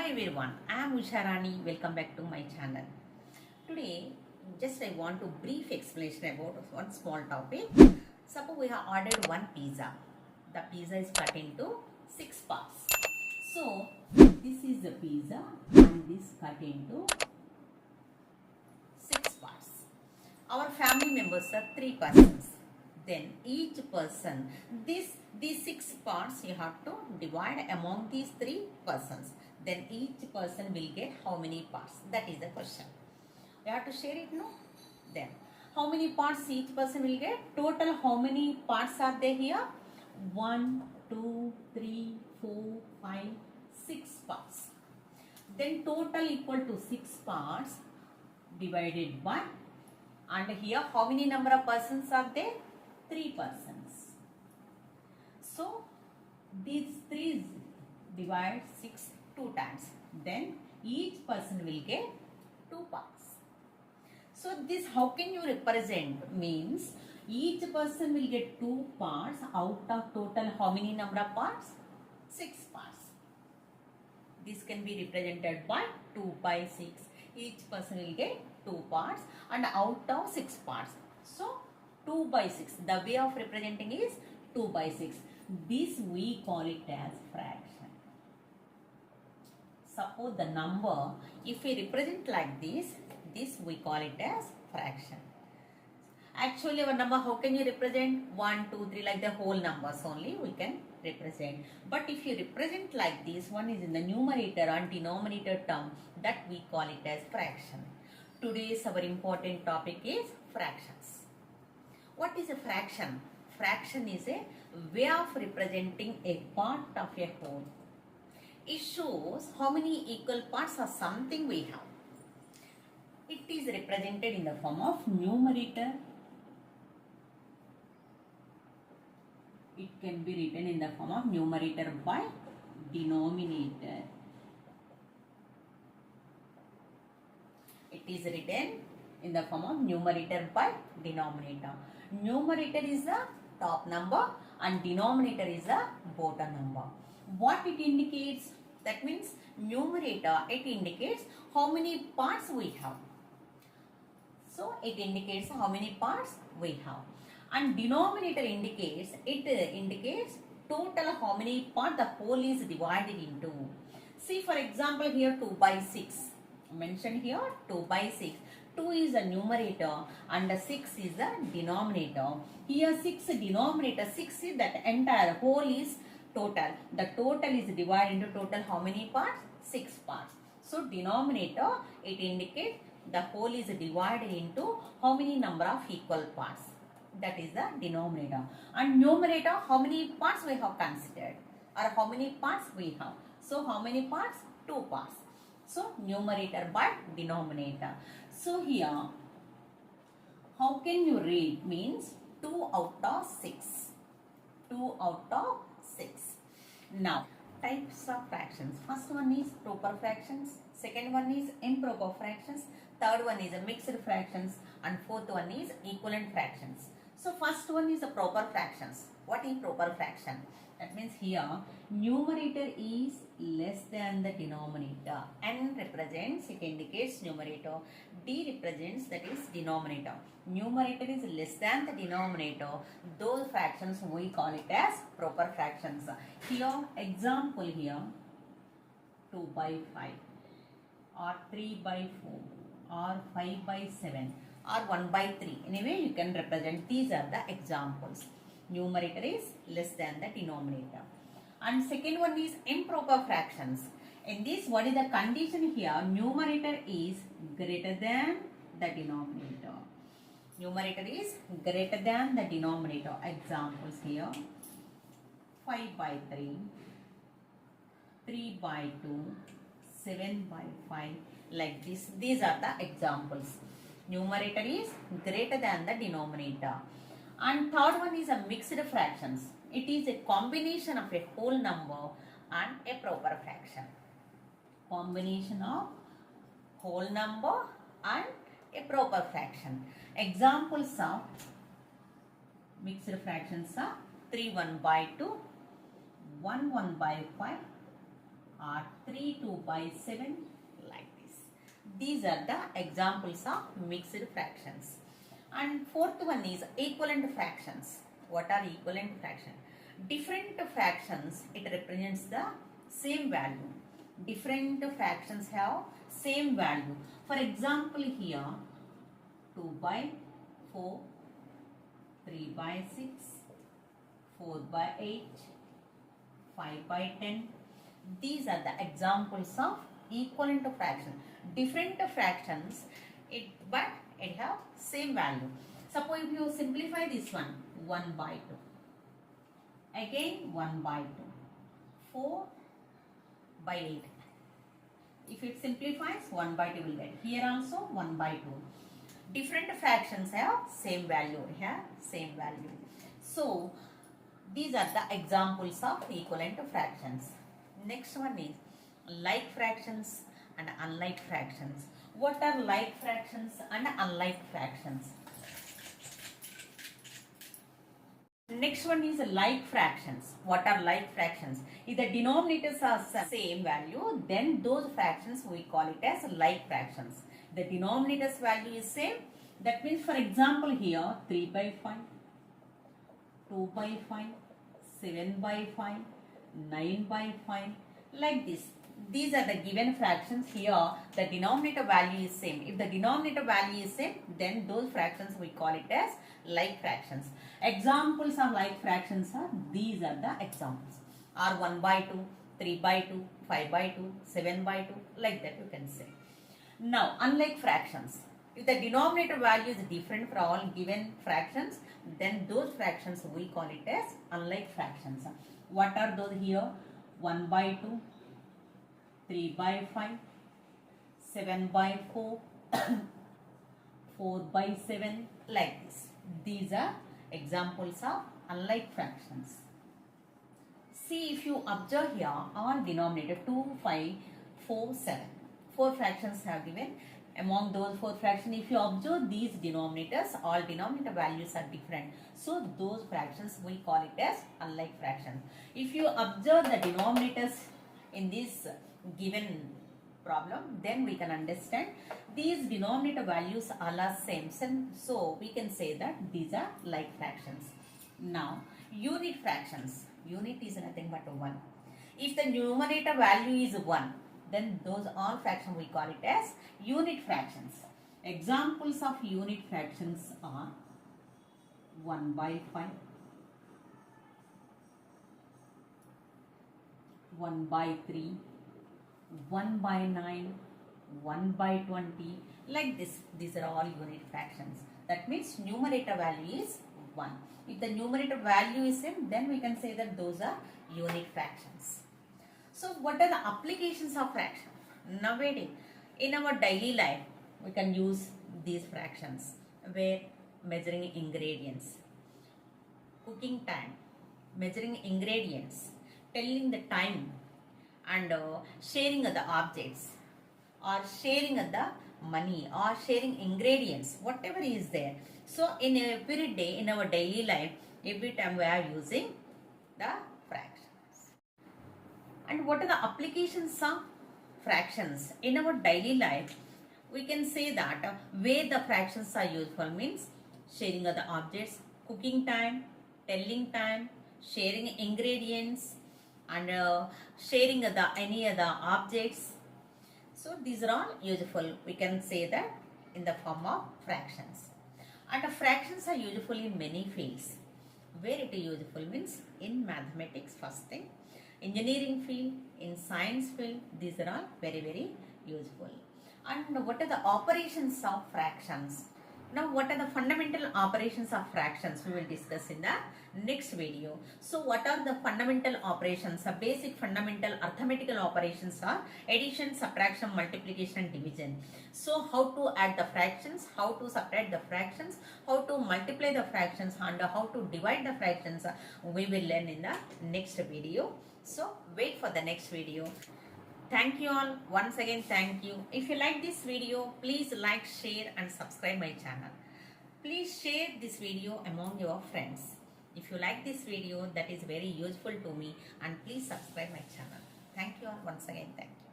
everyone, I am Usharani. Welcome back to my channel. Today, just I want to brief explanation about one small topic. Suppose we have ordered one pizza. The pizza is cut into 6 parts. So, this is the pizza and this cut into 6 parts. Our family members are 3 persons. Then each person, these 6 parts you have to divide among these 3 persons. Then each person will get how many parts? That is the question. You have to share it, no? Then how many parts each person will get? Total how many parts are there here? 1, 2, 3, 4, 5, 6 parts. Then total equal to 6 parts divided by, and here how many number of persons are there? 3 persons. So these 3 divide 6 2 times. Then each person will get 2 parts. So this how can you represent? Means each person will get 2 parts out of total how many number of parts? 6 parts. This can be represented by 2 by 6. Each person will get 2 parts and out of 6 parts. So 2 by 6. The way of representing is 2 by 6. This we call it as fraction. Suppose the number, if we represent like this we call it as fraction. Actually our number, how can you represent? 1, 2, 3 like the whole numbers only we can represent. But if you represent like this, one is in the numerator and denominator term, that we call it as fraction. Today's our important topic is fractions. What is a fraction? Fraction is a way of representing a part of a whole. It shows how many equal parts or something we have. It is represented in the form of numerator. It can be written in the form of numerator by denominator. It is written in the form of numerator by denominator. Numerator is the top number and denominator is the bottom number. What it indicates? That means numerator, it indicates how many parts we have. So it indicates how many parts we have. And denominator indicates, it indicates total how many parts the whole is divided into. See for example here 2 by 6. Mentioned here 2 by 6. 2 is the numerator and 6 is the denominator. Here 6 denominator, 6 is that entire whole is total. The total is divided into total how many parts? 6 parts. So denominator, it indicates the whole is divided into how many number of equal parts. That is the denominator. And numerator, how many parts we have considered or how many parts we have. So how many parts? 2 parts. So numerator by denominator. So here how can you read? Means 2 out of 6. 2 out of 6. Now types of fractions. First one is proper fractions. Second one is improper fractions. Third one is a mixed fractions. And fourth one is equivalent fractions. So first one is a proper fractions. What is proper fraction? That means here numerator is less than the denominator. N represents, it indicates numerator. D represents, that is denominator. Numerator is less than the denominator. Those fractions we call it as proper fractions. Here example here 2 by 5 or 3 by 4 or 5 by 7 or 1 by 3. Anyway you can represent, these are the examples. Numerator is less than the denominator. And second one is improper fractions. In this, what is the condition here? Numerator is greater than the denominator. Numerator is greater than the denominator. Examples here 5 by 3, 3 by 2, 7 by 5, like this. These are the examples. Numerator is greater than the denominator. And third one is a mixed fractions. It is a combination of a whole number and a proper fraction. Combination of whole number and a proper fraction. Examples of mixed fractions are 3 1 by 2, 1 1 by 5, or 3 2 by 7 like this. These are the examples of mixed fractions. And fourth one is equivalent fractions. What are equivalent fractions? Different fractions, it represents the same value. Different fractions have same value. For example, here 2 by 4, 3 by 6, 4 by 8, 5 by 10. These are the examples of equivalent fraction. Different fractions, but it have same value. Suppose if you simplify this one, 1 by 2. Again 1 by 2. 4 by 8. If it simplifies, 1 by 2 will get. Here also 1 by 2. Different fractions have same value. Here same value. So these are the examples of equivalent fractions. Next one is like fractions and unlike fractions. What are like fractions and unlike fractions? Next one is like fractions. What are like fractions? If the denominators are same value, then those fractions we call it as like fractions. The denominator's value is same. That means, for example, here 3 by 5, 2 by 5, 7 by 5, 9 by 5, like this. These are the given fractions. Here the denominator value is same. If the denominator value is same, then those fractions we call it as like fractions. Examples of like fractions are, these are the examples, are 1 by 2, 3 by 2, 5 by 2, 7 by 2, like that you can say. Now unlike fractions, if the denominator value is different for all given fractions, then those fractions we call it as unlike fractions. What are those here? 1 by 2, 3 by 5, 7 by 4, 4 by 7, like this. These are examples of unlike fractions. See, if you observe here, all denominator 2, 5, 4, 7. 4 fractions have given. Among those 4 fractions, if you observe these denominators, all denominator values are different. So those fractions we call it as unlike fractions. If you observe the denominators in this given problem, then we can understand these denominator values are the same. So we can say that these are like fractions. Now unit fractions. Unit is nothing but 1. If the numerator value is 1, then those all fractions we call it as unit fractions. Examples of unit fractions are 1 by 5, 1 by 3, 1 by 9, 1 by 20, like this. These are all unit fractions. That means numerator value is 1. If the numerator value is same, then we can say that those are unit fractions. So what are the applications of fraction? Nowadays, in our daily life, we can use these fractions where measuring ingredients, cooking time, measuring ingredients, telling the time, and sharing of the objects, or sharing of the money, or sharing ingredients, whatever is there. So in every day, in our daily life, every time we are using the fractions. And what are the applications of fractions in our daily life? We can say that where the fractions are useful means sharing of the objects, cooking time, telling time, sharing ingredients, and sharing of the any other objects. So these are all useful. We can say that in the form of fractions. And fractions are useful in many fields. Where it is useful means in mathematics, first thing, engineering field, in science field, these are all very, very useful. And what are the operations of fractions? Now what are the fundamental operations of fractions? We will discuss in the next video. So what are the fundamental operations? The basic fundamental arithmetical operations are addition, subtraction, multiplication and division. So how to add the fractions, how to subtract the fractions, how to multiply the fractions, and how to divide the fractions, we will learn in the next video. So wait for the next video. Thank you all. Once again, thank you. If you like this video, please like, share and subscribe my channel. Please share this video among your friends. If you like this video, that is very useful to me, and please subscribe my channel. Thank you all once again. Thank you.